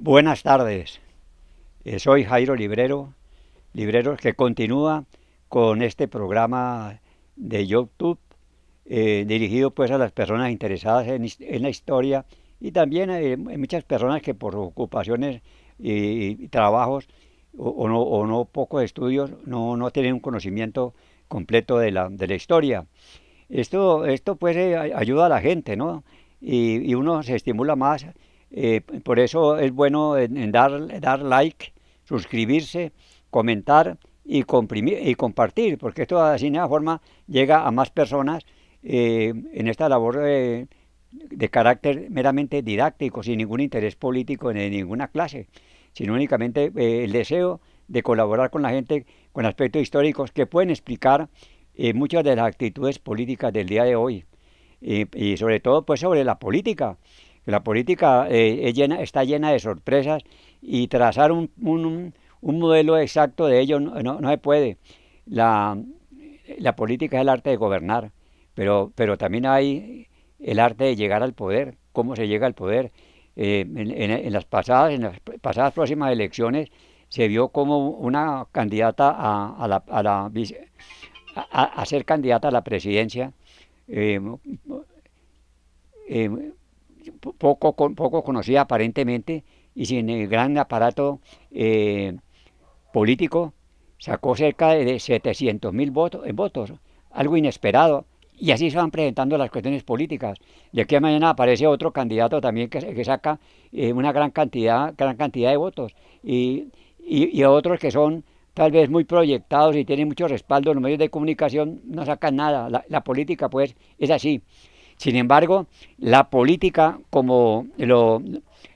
Buenas tardes, soy Jairo Librero que continúa con este programa de YouTube dirigido pues a las personas interesadas en la historia y también en muchas personas que por ocupaciones y trabajos o no pocos estudios no tienen un conocimiento completo de la historia. Esto pues ayuda a la gente, ¿no? Y uno se estimula más. Por eso es bueno en dar like, suscribirse, comentar y compartir, porque esto así de una forma llega a más personas en esta labor de carácter meramente didáctico, sin ningún interés político en ninguna clase, sino únicamente el deseo de colaborar con la gente con aspectos históricos que pueden explicar muchas de las actitudes políticas del día de hoy y sobre todo pues sobre la política. La política está llena de sorpresas y trazar un modelo exacto de ello no se puede. La, la política es el arte de gobernar, pero también hay el arte de llegar al poder, cómo se llega al poder. En las pasadas próximas elecciones se vio como una candidata a ser candidata a la presidencia eh, eh, poco conocida aparentemente y sin el gran aparato político, sacó cerca de 700.000 votos, algo inesperado. Y así se van presentando las cuestiones políticas. De aquí a mañana aparece otro candidato también que saca una gran cantidad de votos. Y otros que son tal vez muy proyectados y tienen mucho respaldo en los medios de comunicación no sacan nada. La política pues es así. Sin embargo, la política, como lo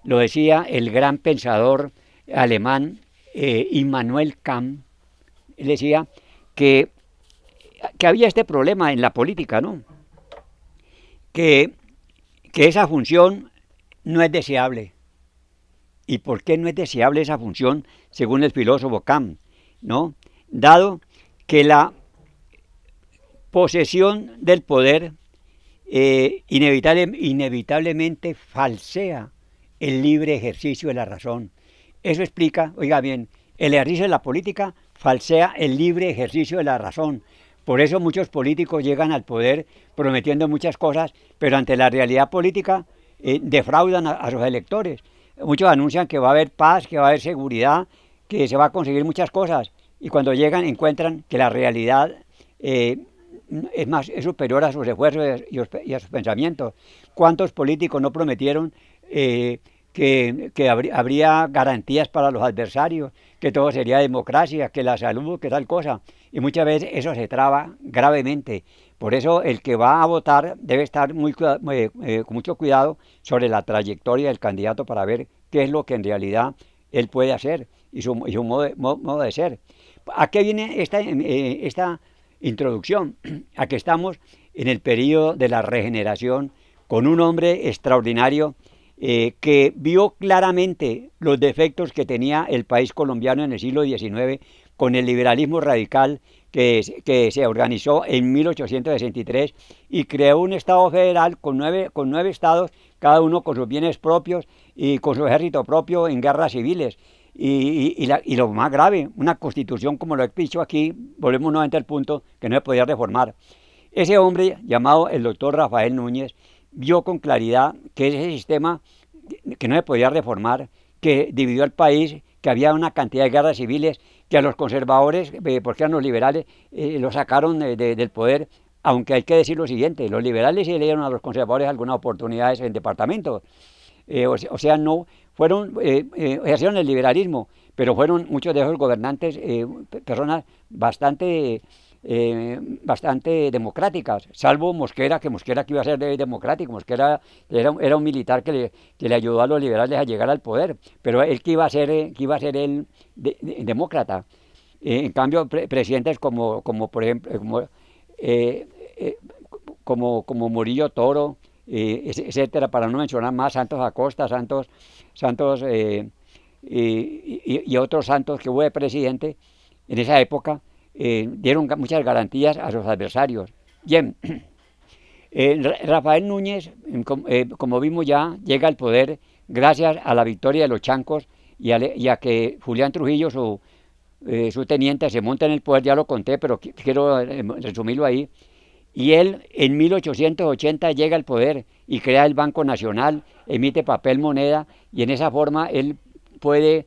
decía el gran pensador alemán Immanuel Kant, él decía que, que había este problema en la política, ¿no? Que, que esa función no es deseable. ¿Y por qué no es deseable esa función, según el filósofo Kant? ¿No? Dado que la posesión del poder inevitablemente falsea el libre ejercicio de la razón. Eso explica, oiga bien, el ejercicio de la política falsea el libre ejercicio de la razón. Por eso muchos políticos llegan al poder prometiendo muchas cosas, pero ante la realidad política defraudan a sus electores. Muchos anuncian que va a haber paz, que va a haber seguridad, que se va a conseguir muchas cosas, y cuando llegan encuentran que la realidad es superior a sus esfuerzos y a sus pensamientos. ¿Cuántos políticos no prometieron que habría garantías para los adversarios, que todo sería democracia, que la salud, que tal cosa? Y muchas veces eso se traba gravemente. Por eso el que va a votar debe estar con mucho cuidado sobre la trayectoria del candidato para ver qué es lo que en realidad él puede hacer y su modo de ser. ¿A qué viene esta introducción? A que estamos en el periodo de la regeneración con un hombre extraordinario que vio claramente los defectos que tenía el país colombiano en el siglo XIX con el liberalismo radical que se organizó en 1863 y creó un Estado federal con nueve estados, cada uno con sus bienes propios y con su ejército propio en guerras civiles. Y lo más grave, una constitución, como lo he dicho aquí, volvemos nuevamente al punto, que no se podía reformar. Ese hombre, llamado el doctor Rafael Núñez, vio con claridad que ese sistema que no se podía reformar, que dividió el país, que había una cantidad de guerras civiles, que a los conservadores, porque eran los liberales, los sacaron del poder, aunque hay que decir lo siguiente, los liberales sí le dieron a los conservadores algunas oportunidades en departamentos, o sea, no fueron, ejercieron el liberalismo, pero fueron muchos de esos gobernantes personas bastante democráticas, salvo Mosquera, que Mosquera que iba a ser democrático, Mosquera era un militar que le ayudó a los liberales a llegar al poder, pero él que iba a ser el demócrata. En cambio, presidentes como por ejemplo, eh, eh, como Murillo Toro, etcétera, para no mencionar más, Santos Acosta, Santos y otros santos que hubo de presidente en esa época, dieron muchas garantías a sus adversarios. Bien, Rafael Núñez, como vimos ya, llega al poder gracias a la victoria de los Chancos y a que Julián Trujillo, su teniente, se monta en el poder, ya lo conté, pero quiero resumirlo ahí. Y él en 1880 llega al poder y crea el Banco Nacional, emite papel moneda y en esa forma él puede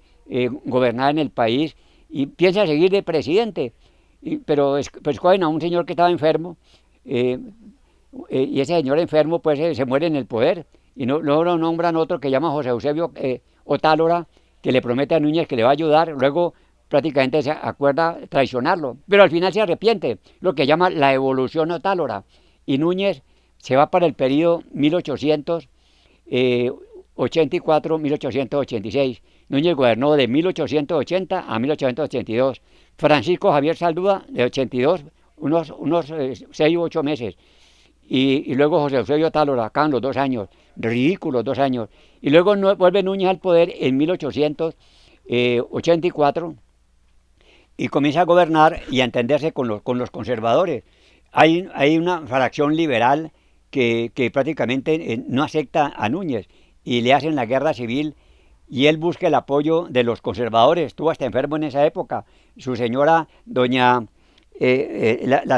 gobernar en el país y piensa seguir de presidente. Pero pues escogen a un señor que estaba enfermo eh, y ese señor enfermo pues se muere en el poder y luego lo nombran otro que llama José Eusebio Otálora, que le promete a Núñez que le va a ayudar, luego prácticamente se acuerda traicionarlo, pero al final se arrepiente, lo que llama la evolución Otálora, y Núñez se va para el periodo 1884-1886. Núñez gobernó de 1880 a 1882. Francisco Javier Salduda de 82, unos 6 u 8 meses. Y luego José Eusebio Otálora, acá en los 2 años, ridículos 2 años. Y luego vuelve Núñez al poder en 1884 y comienza a gobernar y a entenderse con los conservadores. Hay una fracción liberal que prácticamente no acepta a Núñez y le hacen la guerra civil y él busca el apoyo de los conservadores. Estuvo hasta enfermo en esa época. Su señora, la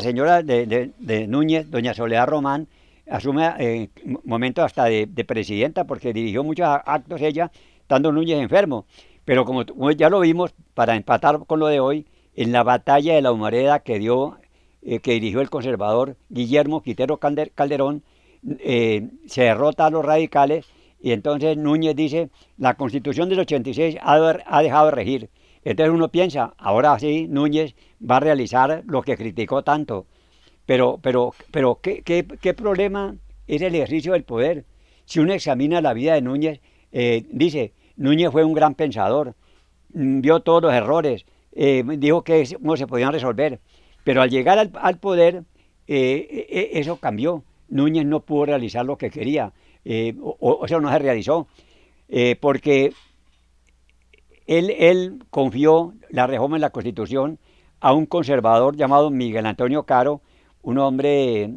señora de Núñez, doña Soledad Román, asume momento hasta de presidenta porque dirigió muchos actos ella, estando Núñez enfermo. Pero como ya lo vimos, para empatar con lo de hoy, en la batalla de la Humareda que dirigió el conservador Guillermo Quintero Calderón, se derrota a los radicales y entonces Núñez dice, la Constitución del 86 ha dejado de regir. Entonces uno piensa, ahora sí, Núñez va a realizar lo que criticó tanto. Pero ¿qué problema es el ejercicio del poder? Si uno examina la vida de Núñez, dice, Núñez fue un gran pensador, vio todos los errores, dijo que cómo se podían resolver, pero al llegar al poder, eso cambió. Núñez no pudo realizar lo que quería, o eso no se realizó, porque él confió la reforma en la Constitución a un conservador llamado Miguel Antonio Caro, un hombre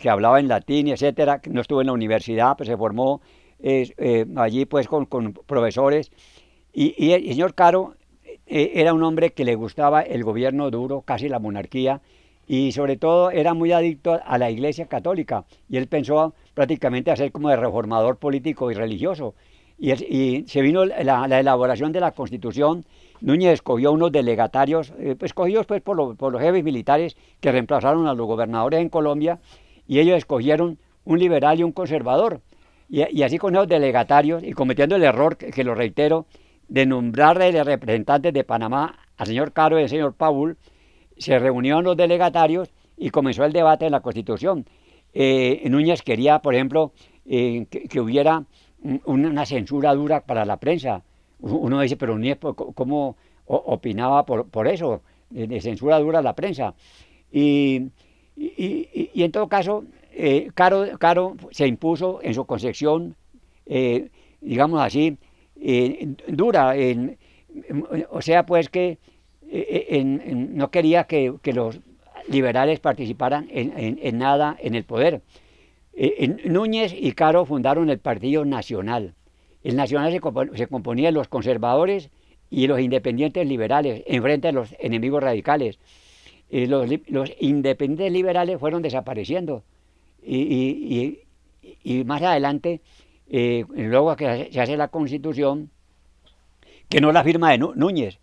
que hablaba en latín y etcétera, que no estuvo en la universidad, pero se formó allí pues con profesores. Y el señor Caro era un hombre que le gustaba el gobierno duro, casi la monarquía, y sobre todo era muy adicto a la Iglesia Católica. Y él pensó prácticamente hacer como de reformador político y religioso. Y se vino la elaboración de la Constitución. Núñez escogió unos delegatarios, escogidos pues por los jefes militares que reemplazaron a los gobernadores en Colombia, y ellos escogieron un liberal y un conservador. Y así con esos delegatarios, y cometiendo el error, que lo reitero, de nombrar de representantes de Panamá al señor Caro y al señor Paul, se reunieron los delegatarios y comenzó el debate de la Constitución. Núñez quería, por ejemplo, que hubiera una censura dura para la prensa. Uno dice, pero Núñez, ¿cómo opinaba por eso? De censura dura a la prensa. Y en todo caso, Caro se impuso en su concepción, digamos así, dura. O sea, pues que no quería que los liberales participaran en nada en el poder. Núñez y Caro fundaron el Partido Nacional. El Nacional se componía de los conservadores y los independientes liberales, en frente a los enemigos radicales. Los independientes liberales fueron desapareciendo y más adelante, luego que se hace la Constitución, que no la firma de Núñez.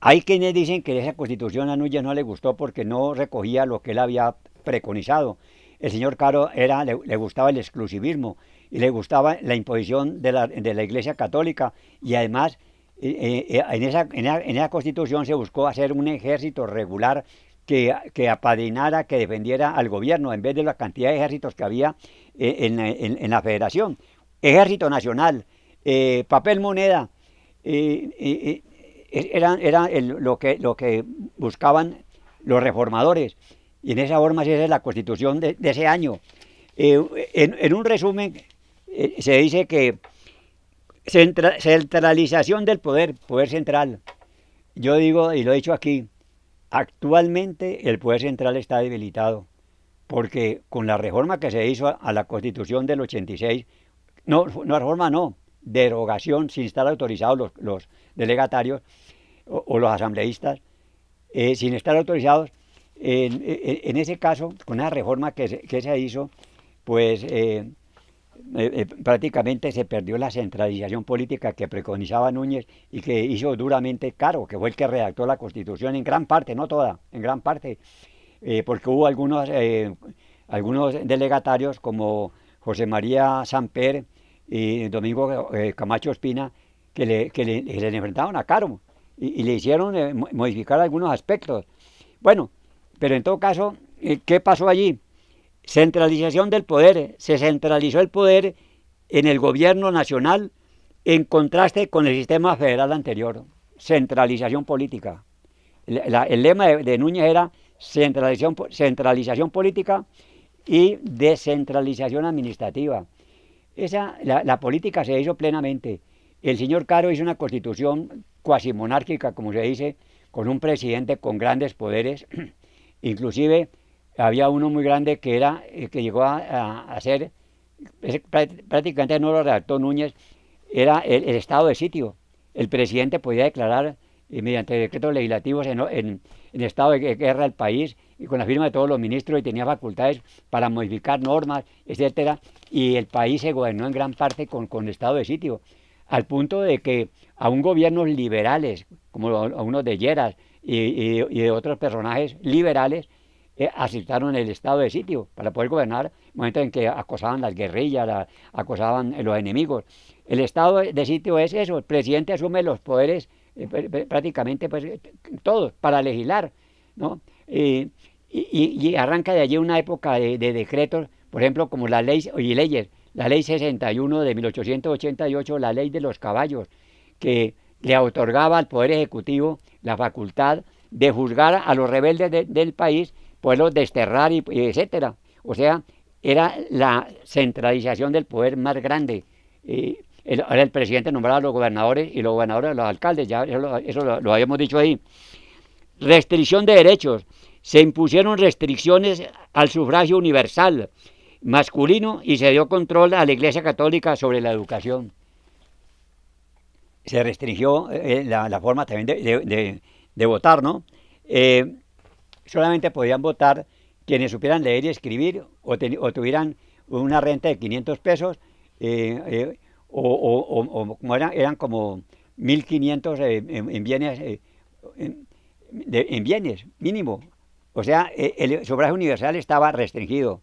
Hay quienes dicen que esa Constitución a Núñez no le gustó porque no recogía lo que él había preconizado. El señor Caro le gustaba el exclusivismo y le gustaba la imposición de la Iglesia Católica, y además en esa Constitución se buscó hacer un ejército regular que apadrinara, que defendiera al gobierno en vez de la cantidad de ejércitos que había en la federación. Ejército Nacional, papel moneda, era lo que buscaban los reformadores, y en esa forma se hace la Constitución de ese año. En un resumen, se dice que centralización del poder central. Yo digo, y lo he dicho aquí, actualmente el poder central está debilitado. porque con la reforma que se hizo a la Constitución del 86, no, no reforma no, derogación sin estar autorizados los delegatarios o los asambleístas, sin estar autorizados, en ese caso, con la reforma que se hizo, pues prácticamente se perdió la centralización política que preconizaba Núñez y que hizo duramente Caro, que fue el que redactó la Constitución en gran parte, no toda, en gran parte, porque hubo algunos delegatarios como José María Samper y Domingo Camacho Espina que le enfrentaban a Caro y le hicieron modificar algunos aspectos. Bueno, pero en todo caso, ¿qué pasó allí? Centralización del poder. Se centralizó el poder en el gobierno nacional en contraste con el sistema federal anterior. Centralización política. El lema de Núñez era centralización política y descentralización administrativa. La política se hizo plenamente. El señor Caro hizo una constitución cuasi monárquica, como se dice, con un presidente con grandes poderes. Inclusive había uno muy grande que llegó a ser, prácticamente no lo redactó Núñez, era el estado de sitio. El presidente podía declarar mediante decretos legislativos en estado de guerra del país y con la firma de todos los ministros y tenía facultades para modificar normas, etcétera, y el país se gobernó en gran parte con estado de sitio, al punto de que aún gobiernos liberales, como a unos de Lleras y de otros personajes liberales, aceptaron el estado de sitio para poder gobernar en el momento en que acosaban las guerrillas, acosaban los enemigos. El estado de sitio es eso, el presidente asume los poderes prácticamente pues, todos para legislar, ¿no? Y arranca de allí una época de decretos, por ejemplo, como la ley y leyes, la ley 61 de 1888, la ley de los caballos, que le otorgaba al Poder Ejecutivo la facultad de juzgar a los rebeldes del país, poderlos desterrar y etcétera. O sea, era la centralización del poder más grande. Ahora el presidente nombraba a los gobernadores y los gobernadores a los alcaldes, ya eso lo habíamos dicho ahí. Restricción de derechos. Se impusieron restricciones al sufragio universal masculino y se dio control a la Iglesia Católica sobre la educación. Se restringió la forma también de votar, ¿no? Solamente podían votar quienes supieran leer y escribir o tuvieran una renta de 500 pesos o como eran como 1.500 en bienes, en bienes mínimo. O sea, el sufragio universal estaba restringido.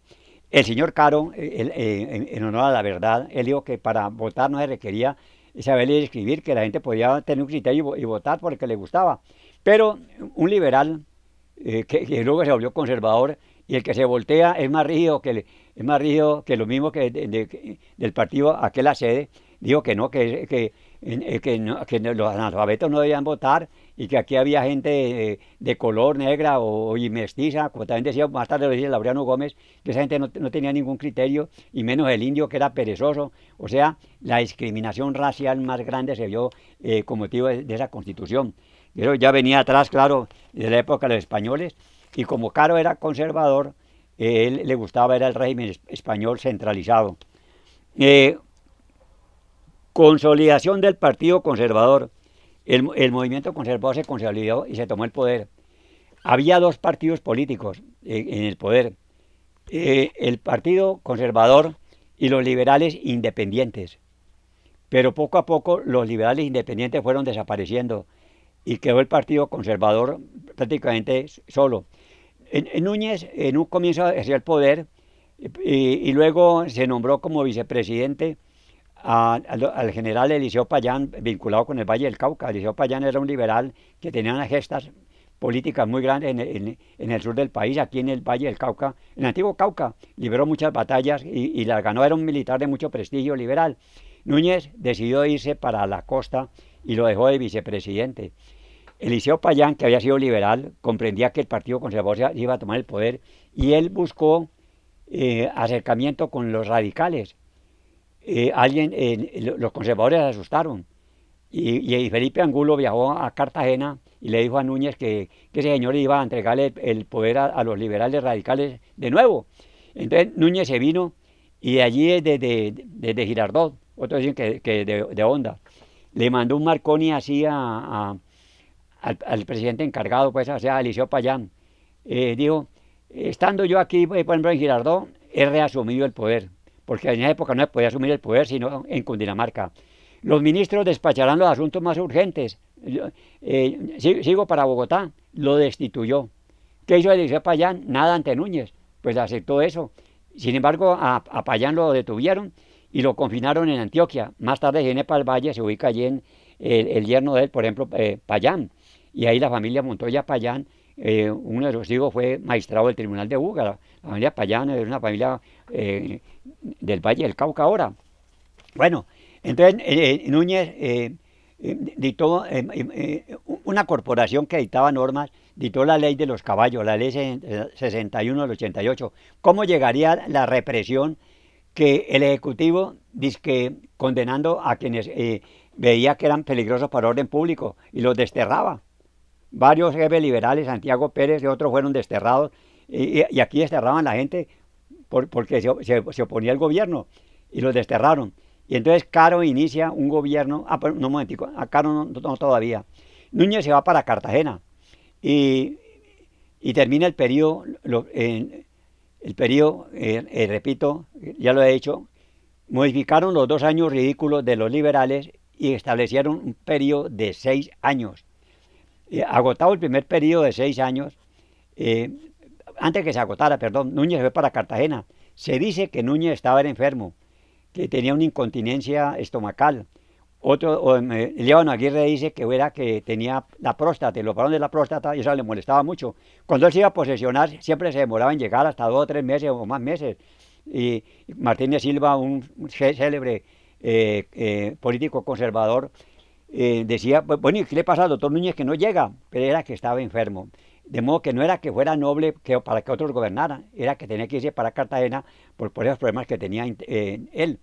El señor Caro, en honor a la verdad, él dijo que para votar no se requería saber leer y escribir, que la gente podía tener un criterio y votar porque le gustaba. Pero un liberal que luego se volvió conservador y el que se voltea es más rígido que lo mismo que del partido aquel la sede, dijo que no, que los analfabetos no debían votar y que aquí había gente de color negra y mestiza, como también decía más tarde lo decía Laureano Gómez, que esa gente no tenía ningún criterio y menos el indio que era perezoso. O sea, la discriminación racial más grande se vio con motivo de esa constitución. Pero ya venía atrás, claro, de la época de los españoles, y como Caro era conservador, él le gustaba era el régimen español centralizado. Consolidación del Partido Conservador. El movimiento conservador se consolidó y se tomó el poder. Había dos partidos políticos en el poder. El Partido Conservador y los liberales independientes. Pero poco a poco los liberales independientes fueron desapareciendo y quedó el Partido Conservador prácticamente solo. Núñez en un comienzo ejerció el poder y luego se nombró como vicepresidente al general Eliseo Payán, vinculado con el Valle del Cauca. Eliseo Payán era un liberal que tenía unas gestas políticas muy grandes en el sur del país, aquí en el Valle del Cauca, en el antiguo Cauca, libró muchas batallas y las ganó, era un militar de mucho prestigio liberal. Núñez decidió irse para la costa y lo dejó de vicepresidente. Eliseo Payán, que había sido liberal, comprendía que el Partido Conservador iba a tomar el poder y él buscó acercamiento con los radicales. Los conservadores se asustaron y Felipe Angulo viajó a Cartagena y le dijo a Núñez que ese señor iba a entregarle el poder a los liberales radicales de nuevo. Entonces Núñez se vino y de allí desde Girardot, otros dicen que de Honda, le mandó un Marconi así al presidente encargado, pues, o sea, a Eliseo Payán. Dijo, estando yo aquí, por ejemplo, en Girardot, he reasumido el poder, porque en esa época no se podía asumir el poder sino en Cundinamarca. Los ministros despacharán los asuntos más urgentes. Yo, sigo para Bogotá, lo destituyó. ¿Qué hizo Eliseo Payán? Nada ante Núñez, pues aceptó eso. Sin embargo, a Payán lo detuvieron y lo confinaron en Antioquia. Más tarde viene para el Valle, se ubica allí en el yerno de él, por ejemplo, Payán. Y ahí la familia Montoya Payán, uno de sus hijos fue magistrado del Tribunal de Búgara. La familia Payán es una familia del Valle del Cauca ahora. Bueno, entonces Núñez dictó una corporación que dictaba normas, dictó la ley de los caballos, la ley 61 del 88. ¿Cómo llegaría la represión que el Ejecutivo dizque condenando a quienes veía que eran peligrosos para el orden público y los desterraba? Varios jefes liberales, Santiago Pérez y otros fueron desterrados y aquí desterraban a la gente porque se oponía al gobierno y los desterraron. Y entonces Caro inicia un gobierno, pero no un momentico, a Caro no todavía. Núñez se va para Cartagena y, y termina el periodo, repito, ya lo he dicho, modificaron los 2 años ridículos de los liberales y establecieron un periodo de 6 años. Agotado el primer periodo de 6 años, eh, antes que se agotara, perdón, Núñez se fue para Cartagena. Se dice que Núñez estaba enfermo, que tenía una incontinencia estomacal. Líbano Aguirre dice que era que tenía la próstata, lo operaron de la próstata y eso le molestaba mucho. Cuando él se iba a posesionar, siempre se demoraba en llegar hasta 2 o 3 meses o más meses. Y Martínez Silva, un célebre político conservador, decía, bueno, ¿y qué le pasa al doctor Núñez que no llega? Pero era que estaba enfermo. De modo que no era que fuera noble para que otros gobernaran, era que tenía que irse para Cartagena por esos problemas que tenía él.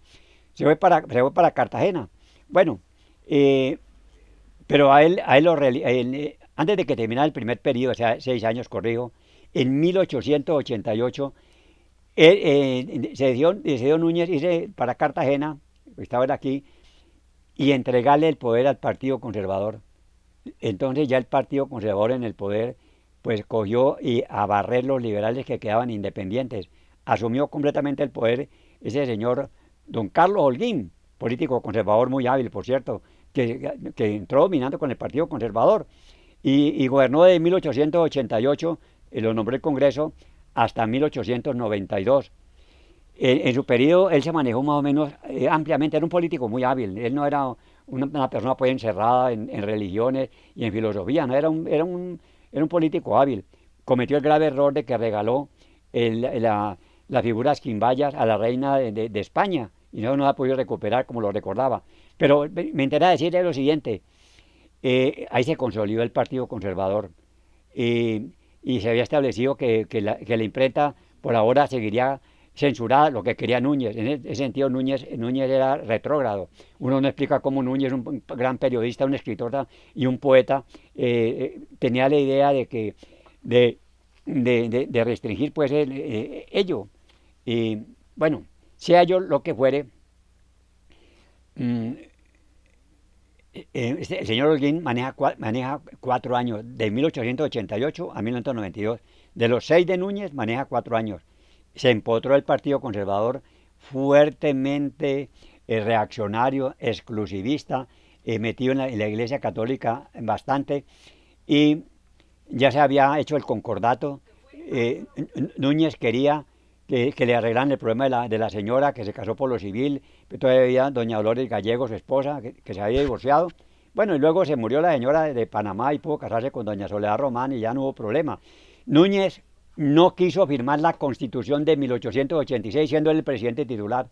Se fue para Cartagena. Bueno, pero antes de que terminara el primer periodo, o sea, 6 años, en 1888 se dio Núñez irse para Cartagena, estaba él aquí, y entregarle el poder al Partido Conservador. Entonces ya el Partido Conservador en el poder pues cogió y a barrer los liberales que quedaban independientes. Asumió completamente el poder ese señor don Carlos Holguín, político conservador muy hábil, por cierto, que entró dominando con el Partido Conservador y gobernó de 1888, lo nombró el Congreso, hasta 1892. En su periodo él se manejó más o menos ampliamente, era un político muy hábil, él no era una persona pues encerrada en religiones y en filosofía, no era un político hábil. Cometió el grave error de que regaló las figuras quimbayas a la reina de España y no la ha podido recuperar como lo recordaba. Pero me interesa decirle lo siguiente, ahí se consolidó el Partido Conservador y se había establecido que la imprenta por ahora seguiría censurada, lo que quería Núñez. En ese sentido Núñez era retrógrado. Uno no explica cómo Núñez, un gran periodista, un escritor y un poeta, tenía la idea de restringir pues ello. Y bueno, sea yo lo que fuere, el señor Holguín maneja 4 años, de 1888 a 1992. De los 6 de Núñez, maneja 4 años. Se empotró el Partido Conservador fuertemente reaccionario, exclusivista, metido en la Iglesia Católica bastante, y ya se había hecho el concordato. Núñez quería que le arreglaran el problema de la señora que se casó por lo civil, pero todavía doña Dolores Gallego, su esposa, que se había divorciado. Bueno, y luego se murió la señora de Panamá y pudo casarse con doña Soledad Román y ya no hubo problema. Núñez no quiso firmar la Constitución de 1886 siendo él el presidente titular.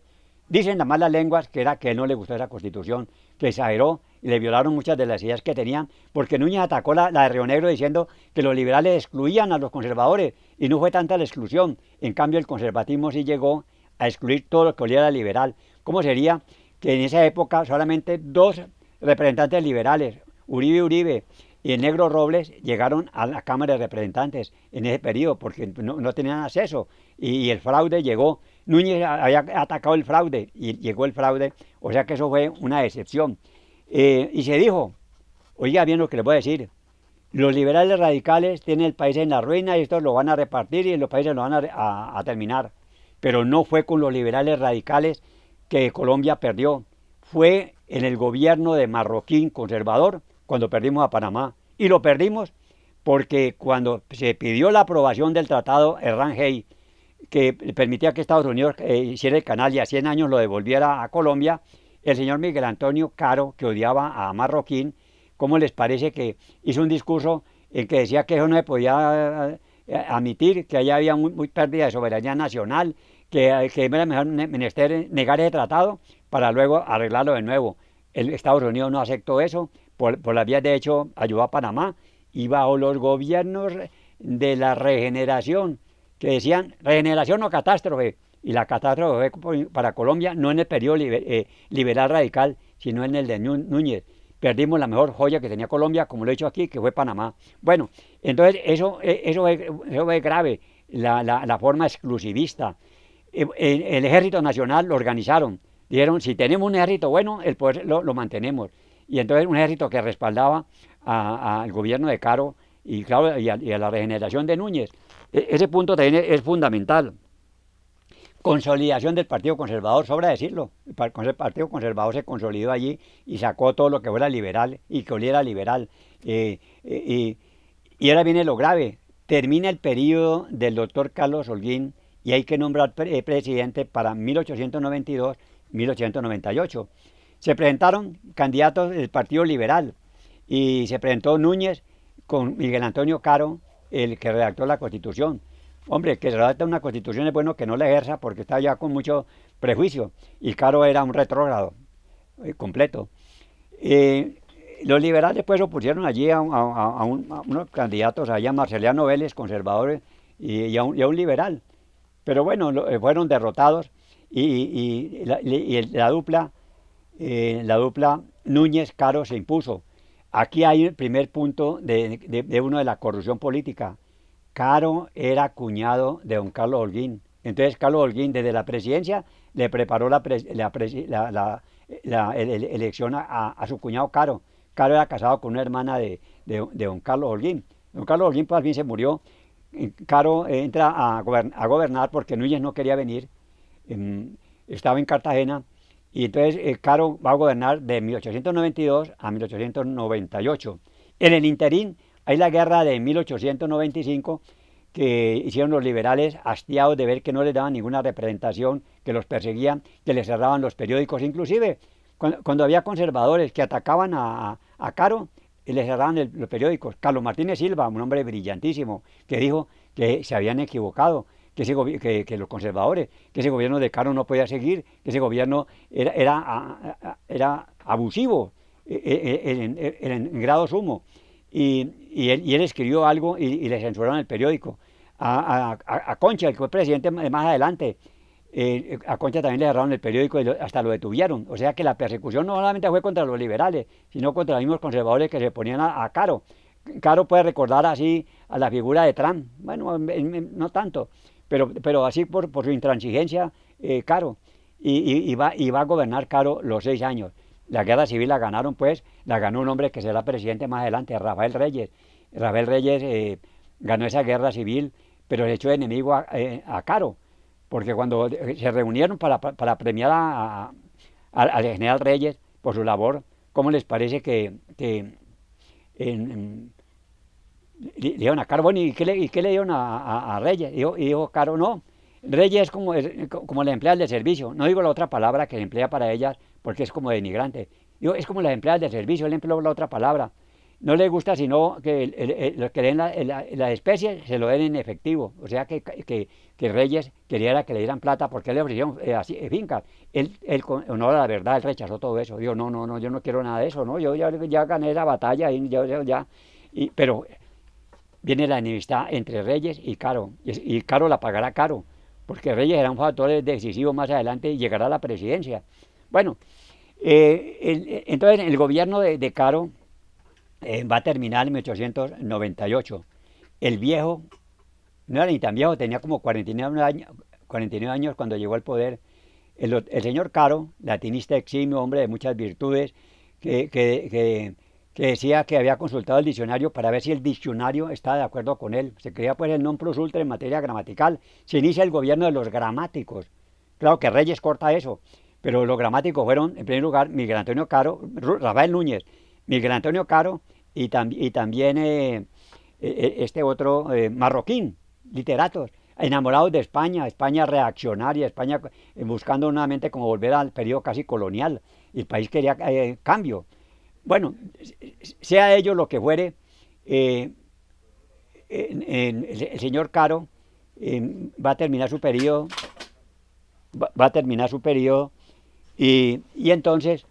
Dicen las malas lenguas que era que él no le gustó esa Constitución, que exageró y le violaron muchas de las ideas que tenían, porque Núñez atacó la de Río Negro diciendo que los liberales excluían a los conservadores y no fue tanta la exclusión. En cambio el conservatismo sí llegó a excluir todo lo que oliera liberal. ¿Cómo sería que en esa época solamente 2 representantes liberales, Uribe y el negro Robles llegaron a la Cámara de Representantes en ese periodo porque no tenían acceso y el fraude llegó. Núñez había atacado el fraude y llegó el fraude, o sea que eso fue una decepción. Y se dijo, oiga bien lo que les voy a decir, los liberales radicales tienen el país en la ruina y estos lo van a repartir y los países lo van a terminar. Pero no fue con los liberales radicales que Colombia perdió. Fue en el gobierno de Marroquín conservador cuando perdimos a Panamá. Y lo perdimos porque cuando se pidió la aprobación del tratado Errán-Hey, que permitía que Estados Unidos hiciera el canal y a 100 años lo devolviera a Colombia, el señor Miguel Antonio Caro, que odiaba a Marroquín, ¿cómo les parece que hizo un discurso en que decía que eso no se podía admitir, que allá había muy pérdida de soberanía nacional, que era mejor menester negar ese tratado para luego arreglarlo de nuevo? El Estados Unidos no aceptó eso, por las vías de hecho ayudó a Panamá, y bajo los gobiernos de la regeneración, que decían regeneración o catástrofe, y la catástrofe fue para Colombia no en el periodo liberal radical, sino en el de Núñez. Perdimos la mejor joya que tenía Colombia, como lo he dicho aquí, que fue Panamá. Bueno, entonces eso es grave, la forma exclusivista. El Ejército Nacional lo organizaron. Dijeron, si tenemos un ejército bueno, el poder lo mantenemos. Y entonces un ejército que respaldaba al gobierno de Caro y, claro, y a la regeneración de Núñez. Ese punto también es fundamental. Consolidación del Partido Conservador, sobra decirlo. El Partido Conservador se consolidó allí y sacó todo lo que fuera liberal y que oliera liberal. Y ahora viene lo grave. Termina el periodo del doctor Carlos Holguín y hay que nombrar presidente para 1892-1898. Se presentaron candidatos del Partido Liberal y se presentó Núñez con Miguel Antonio Caro, el que redactó la Constitución. Hombre, que se redacta una Constitución es bueno que no la ejerza porque está ya con mucho prejuicio. Y Caro era un retrógrado completo. Eh, los liberales pues opusieron allí a unos candidatos, allá Marceliano Vélez, conservadores, y a un liberal. Pero bueno, fueron derrotados y la dupla Núñez-Caro se impuso. Aquí hay el primer punto de uno de la corrupción política. Caro era cuñado de don Carlos Holguín. Entonces Carlos Holguín desde la presidencia le preparó la elección a su cuñado Caro. Caro era casado con una hermana de don Carlos Holguín. Don Carlos Holguín pues al fin se murió. Caro entra a gobernar porque Núñez no quería venir. Estaba en Cartagena. Y entonces Caro va a gobernar de 1892 a 1898. En el interín hay la guerra de 1895 que hicieron los liberales hastiados de ver que no les daban ninguna representación, que los perseguían, que les cerraban los periódicos. Inclusive cuando había conservadores que atacaban a Caro, les cerraban los periódicos. Carlos Martínez Silva, un hombre brillantísimo, que dijo que se habían equivocado, que los conservadores, que ese gobierno de Caro no podía seguir, que ese gobierno era abusivo en grado sumo. Y él escribió algo y le censuraron el periódico. A Concha, el que fue presidente más adelante, a Concha también le cerraron el periódico y hasta lo detuvieron. O sea que la persecución no solamente fue contra los liberales, sino contra los mismos conservadores que se ponían a Caro. Caro puede recordar así a la figura de Trump, bueno, no tanto, pero así por su intransigencia, Caro. Y va a gobernar Caro los 6 años. La guerra civil la ganaron pues, la ganó un hombre que será presidente más adelante, Rafael Reyes. Rafael Reyes ganó esa guerra civil, pero se echó de enemigo a Caro, porque cuando se reunieron para premiar al general Reyes por su labor, ¿cómo les parece que le dieron a Caro? Bueno, ¿y qué le dieron a Reyes? Y dijo Caro, no, Reyes es como la empleada del servicio. No digo la otra palabra que se emplea para ellas porque es como denigrante. Digo, es como las empleadas del servicio, él empleó la otra palabra. No le gusta sino que los que den la especie se lo den en efectivo. O sea que Reyes quería que le dieran plata porque él le ofrecieron fincas. Él con honor a la verdad, él rechazó todo eso. Dijo, no, yo no quiero nada de eso, ¿no? Yo ya gané la batalla, pero viene la enemistad entre Reyes y Caro. Y Caro la pagará caro, porque Reyes era un factor decisivo más adelante y llegará a la presidencia. Bueno, entonces el gobierno de Caro va a terminar en 1898. El viejo, no era ni tan viejo, tenía como 49 años cuando llegó al poder. El señor Caro, latinista eximio, hombre de muchas virtudes, que, que, que, que decía que había consultado el diccionario para ver si el diccionario estaba de acuerdo con él. Se creía pues el non plus ultra en materia gramatical. Se inicia el gobierno de los gramáticos. Claro que Reyes corta eso, pero los gramáticos fueron, en primer lugar, Miguel Antonio Caro, Rafael Núñez, Miguel Antonio Caro y también este otro marroquín, literatos, enamorados de España, España reaccionaria, España buscando nuevamente como volver al periodo casi colonial. El país quería cambio. Bueno, sea ello lo que fuere, eh, el señor Caro va a terminar su periodo, va a terminar su periodo y entonces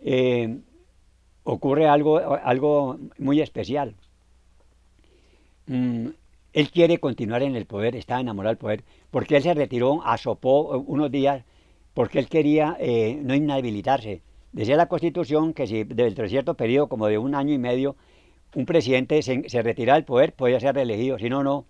eh, ocurre algo muy especial. Mm, Él quiere continuar en el poder, está enamorado del poder, porque él se retiró, asopó unos días, porque él quería no inhabilitarse. Decía la Constitución que si dentro de cierto periodo, como de un año y medio, un presidente se retiraba del poder, podía ser reelegido, si no, no.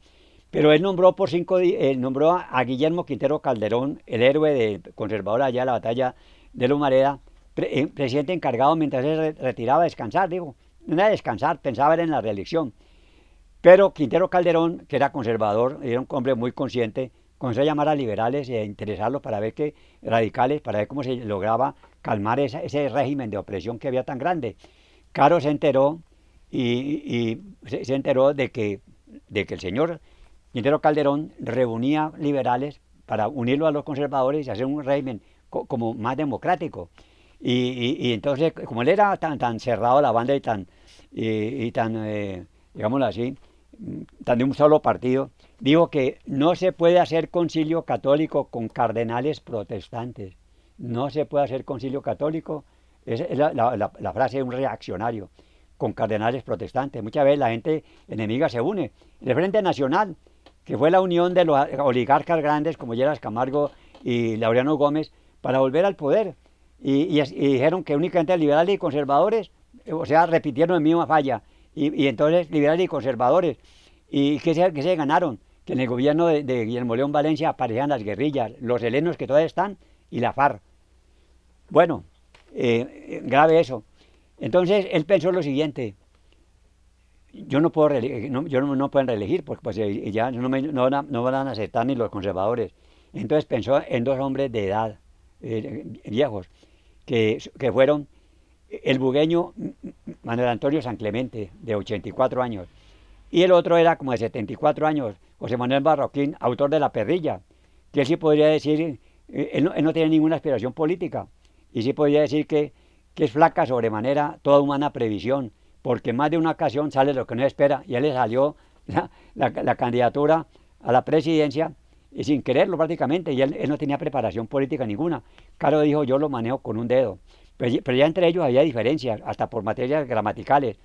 Pero él nombró por 5 días, nombró a Guillermo Quintero Calderón, el héroe conservador allá de la batalla de la Humareda, presidente encargado mientras él retiraba a descansar, digo, no era descansar, pensaba en la reelección. Pero Quintero Calderón, que era conservador, era un hombre muy consciente, comenzó a llamar a liberales e interesarlos para ver qué radicales, para ver cómo se lograba calmar ese régimen de opresión que había tan grande. Caro se enteró y se enteró de que el señor Quintero Calderón reunía liberales para unirlo a los conservadores y hacer un régimen como más democrático. Y entonces, como él era tan cerrado a la banda y tan digámoslo así, tan de un solo partido, dijo que no se puede hacer concilio católico con cardenales protestantes. No se puede hacer concilio católico, es la frase de un reaccionario, con cardenales protestantes. Muchas veces la gente enemiga se une. El Frente Nacional, que fue la unión de los oligarcas grandes como Lleras Camargo y Laureano Gómez, para volver al poder. Y dijeron que únicamente liberales y conservadores, o sea, repitieron la misma falla. Y entonces liberales y conservadores. ¿Y qué se ganaron? Que en el gobierno de Guillermo León Valencia aparecían las guerrillas, los helenos que todavía están y la FARC. Bueno, grave eso. Entonces él pensó lo siguiente: yo no puedo no pueden reelegir porque pues, ya no van a aceptar ni los conservadores. Entonces pensó en dos hombres de edad, viejos, que fueron el bugueño Manuel Antonio San Clemente, de 84 años, y el otro era como de 74 años, José Manuel Marroquín, autor de La Perrilla, que él sí podría decir, él no tiene ninguna aspiración política, y sí podría decir que es flaca sobremanera toda humana previsión, porque más de una ocasión sale lo que no espera, y a él le salió la candidatura a la presidencia, y sin quererlo prácticamente, y él no tenía preparación política ninguna. Caro dijo, yo lo manejo con un dedo. Pero ya entre ellos había diferencias, hasta por materias gramaticales.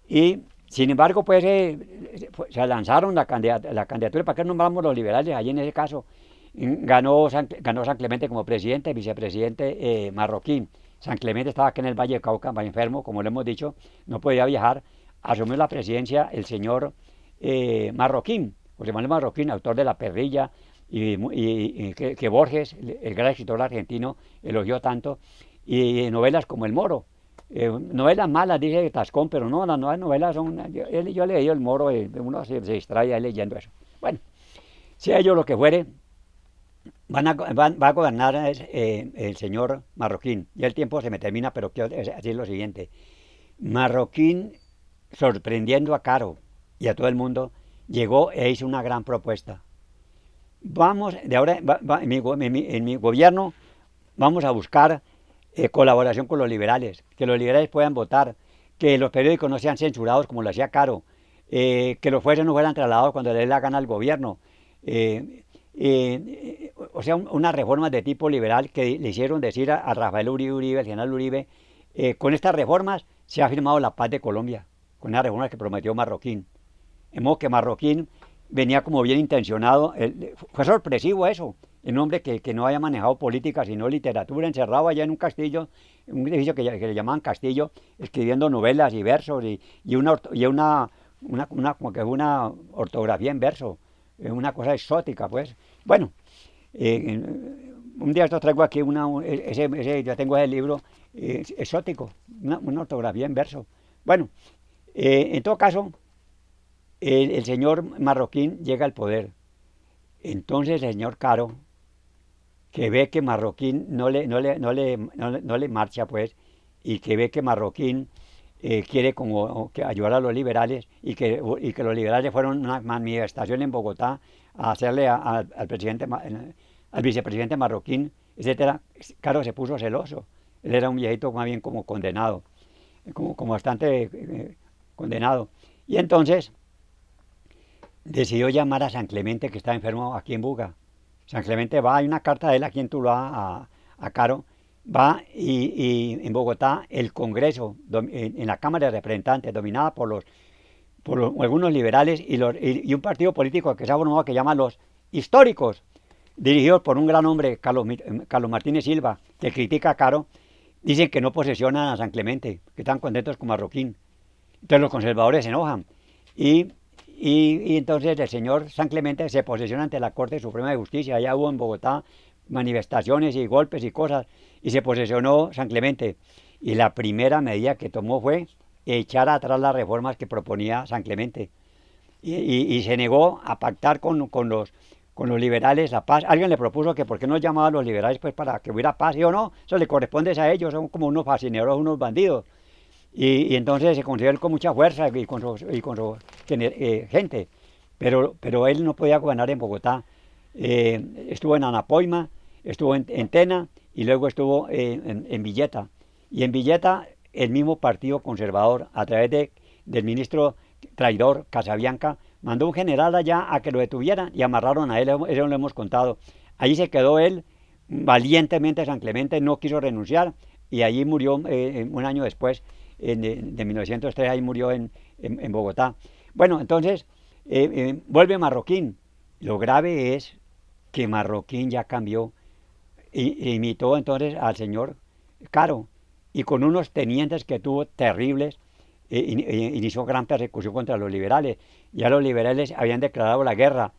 Y sin embargo, pues se lanzaron la candidatura. ¿Para qué nombramos los liberales allí en ese caso? Ganó San Clemente como presidente, vicepresidente Marroquín. San Clemente estaba aquí en el Valle de Cauca, enfermo, como lo hemos dicho, no podía viajar. Asumió la presidencia el señor Marroquín, José Manuel Marroquín, autor de La Perrilla, y que Borges, el gran escritor argentino, elogió tanto, y novelas como El Moro. Novelas malas, dice Tascón, pero no, las nuevas novelas son... Yo leí El Moro, uno se distrae ahí leyendo eso. Bueno, sea ello lo que fuere, va a gobernar el señor Marroquín. Y el tiempo se me termina, pero quiero decir lo siguiente. Marroquín, sorprendiendo a Caro y a todo el mundo, llegó e hizo una gran propuesta. Vamos, de ahora, en mi gobierno, vamos a buscar colaboración con los liberales, que los liberales puedan votar, que los periódicos no sean censurados como lo hacía Caro, que los jueces no fueran trasladados cuando le dé la gana al gobierno. O sea, unas reformas de tipo liberal que le hicieron decir a Rafael Uribe, al general Uribe, con estas reformas se ha firmado la paz de Colombia, con las reformas que prometió Marroquín. De modo que Marroquín venía como bien intencionado, fue sorpresivo eso, un hombre que no haya manejado política sino literatura, encerrado allá en un castillo, un edificio que le llamaban castillo, escribiendo novelas y versos como que una ortografía en verso, una cosa exótica, pues. Bueno, eh, un día esto traigo aquí yo tengo ese libro exótico, una ortografía en verso. Bueno, en todo caso, el señor Marroquín llega al poder. Entonces el señor Caro, que ve que Marroquín no le marcha, pues, y que ve que Marroquín quiere como que ayudar a los liberales y que los liberales fueron una manifestación en Bogotá a hacerle al presidente, al vicepresidente Marroquín, etcétera. Caro se puso celoso. Él era un viejito más bien como condenado, como bastante condenado. Y entonces decidió llamar a San Clemente, que está enfermo aquí en Buga. San Clemente va, hay una carta de él aquí en Tuluá a Caro, va y en Bogotá el Congreso, en la Cámara de Representantes, dominada por algunos liberales y un partido político que se ha formado que llama los históricos, dirigidos por un gran hombre, Carlos Martínez Silva, que critica a Caro, dicen que no posesionan a San Clemente, que están contentos con Marroquín. Entonces los conservadores se enojan y y entonces el señor San Clemente se posesiona ante la Corte Suprema de Justicia. Allá hubo en Bogotá manifestaciones y golpes y cosas, y se posesionó San Clemente. Y la primera medida que tomó fue echar atrás las reformas que proponía San Clemente. Y se negó a pactar con los liberales la paz. Alguien le propuso que por qué no llamaba a los liberales pues para que hubiera paz. Y yo no, eso le corresponde a ellos, son como unos fascineros, unos bandidos. Y entonces se consiguió él con mucha fuerza y con su gente, pero él no podía gobernar en Bogotá. Estuvo en Anapoima, estuvo en Tena y luego estuvo en Villeta. Y en Villeta el mismo partido conservador, a través del ministro traidor Casabianca, mandó un general allá a que lo detuvieran y amarraron a él, eso lo hemos contado. Allí se quedó él, valientemente San Clemente no quiso renunciar y allí murió un año después de 1903, ahí murió en Bogotá. Bueno, entonces vuelve Marroquín. Lo grave es que Marroquín ya cambió e imitó entonces al señor Caro y con unos tenientes que tuvo terribles inició gran persecución contra los liberales. Ya los liberales habían declarado la guerra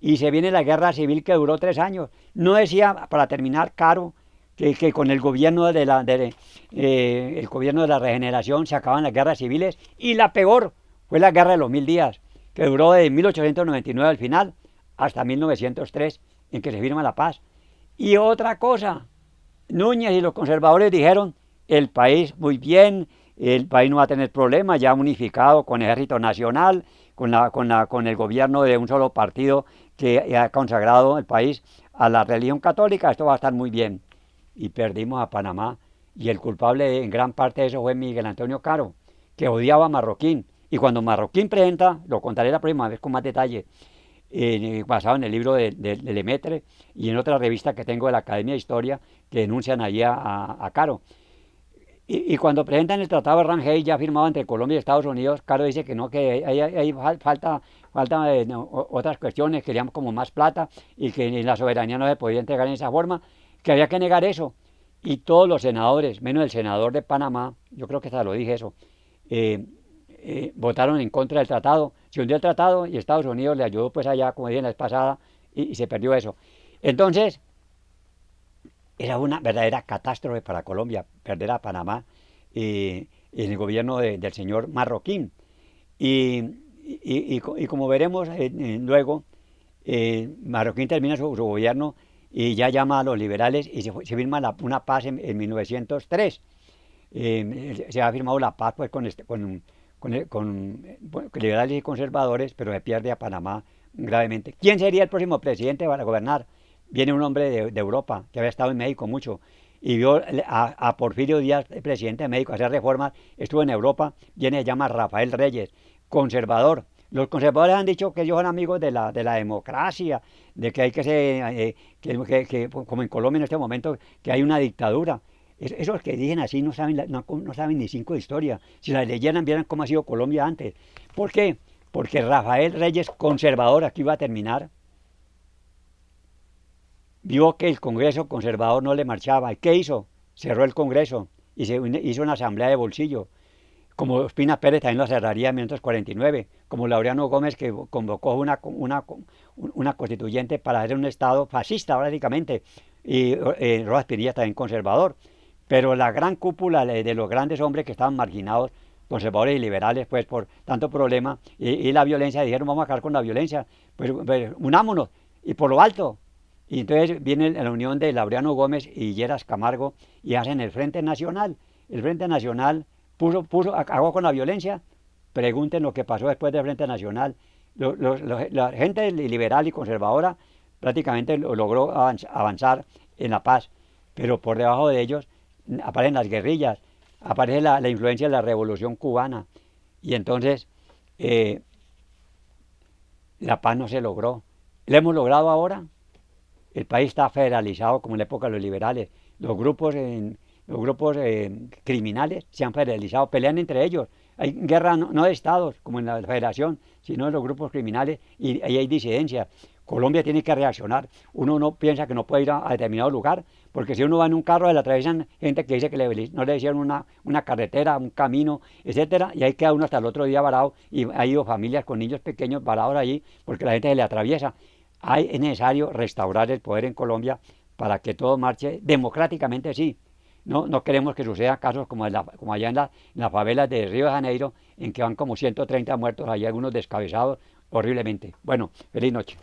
y se viene la guerra civil que duró 3 años. No decía, para terminar, Caro, que con el gobierno el gobierno de la regeneración se acaban las guerras civiles y la peor fue la guerra de los 1000 días, que duró de 1899 al final hasta 1903 en que se firma la paz. Y otra cosa, Núñez y los conservadores dijeron, el país muy bien, el país no va a tener problemas, ya unificado con el ejército nacional, con el gobierno de un solo partido que ha consagrado el país a la religión católica, esto va a estar muy bien. Y perdimos a Panamá, y el culpable en gran parte de eso fue Miguel Antonio Caro, que odiaba a Marroquín. Y cuando Marroquín presenta, lo contaré la próxima vez con más detalle, basado en el libro de Lemaitre y en otra revista que tengo de la Academia de Historia que denuncian allí a Caro. Y cuando presentan el Tratado de Rangel ya firmado entre Colombia y Estados Unidos, Caro dice que no, que hay falta otras cuestiones, queríamos como más plata y que la soberanía no se podía entregar en esa forma, que había que negar eso. Y todos los senadores, menos el senador de Panamá, yo creo que hasta lo dije eso, eh, votaron en contra del tratado. Se hundió el tratado y Estados Unidos le ayudó pues allá, como dije la vez pasada, y se perdió eso. Entonces, era una verdadera catástrofe para Colombia perder a Panamá en el gobierno del señor Marroquín. Y, y como veremos luego, Marroquín termina su gobierno y ya llama a los liberales y se firma una paz en 1903. Se ha firmado la paz pues, con liberales y conservadores, pero se pierde a Panamá gravemente. ¿Quién sería el próximo presidente para gobernar? Viene un hombre de Europa que había estado en México mucho y vio a Porfirio Díaz, presidente de México, hacer reformas, estuvo en Europa, viene, se llama Rafael Reyes, conservador. Los conservadores han dicho que ellos son amigos de la democracia, de que hay que ser, como en Colombia en este momento, que hay una dictadura. Esos que dicen así no saben, no saben ni cinco de historia. Si la leyeran, vieran cómo ha sido Colombia antes. ¿Por qué? Porque Rafael Reyes, conservador, aquí va a terminar, vio que el Congreso conservador no le marchaba. ¿Y qué hizo? Cerró el Congreso y se hizo una asamblea de bolsillo. Como Ospina Pérez también lo cerraría en 1949, como Laureano Gómez que convocó una constituyente para hacer un Estado fascista prácticamente, y Rojas Pinilla también conservador. Pero la gran cúpula de los grandes hombres que estaban marginados, conservadores y liberales, pues por tanto problema y la violencia, dijeron vamos a acabar con la violencia, pues unámonos y por lo alto. Y entonces viene la unión de Laureano Gómez y Lleras Camargo y hacen el Frente Nacional. El Frente Nacional acabó con la violencia. Pregunten lo que pasó después del Frente Nacional. La gente liberal y conservadora prácticamente logró avanzar en la paz, pero por debajo de ellos aparecen las guerrillas, aparece la influencia de la revolución cubana y entonces eh, la paz no se logró. ¿La hemos logrado ahora? El país está federalizado como en la época de los liberales. Los grupos criminales se han federalizado, pelean entre ellos. Hay guerra no de estados, como en la federación, sino de los grupos criminales y ahí hay disidencia. Colombia tiene que reaccionar. Uno no piensa que no puede ir a determinado lugar, porque si uno va en un carro, le atraviesan gente que dice que no le hicieron una carretera, un camino, etcétera, y ahí queda uno hasta el otro día varado, y ha ido familias con niños pequeños varados allí, porque la gente se le atraviesa. Es necesario restaurar el poder en Colombia para que todo marche democráticamente, sí. No queremos que suceda casos como allá en las favelas de Río de Janeiro, en que van como 130 muertos, hay algunos descabezados horriblemente. Bueno, feliz noche.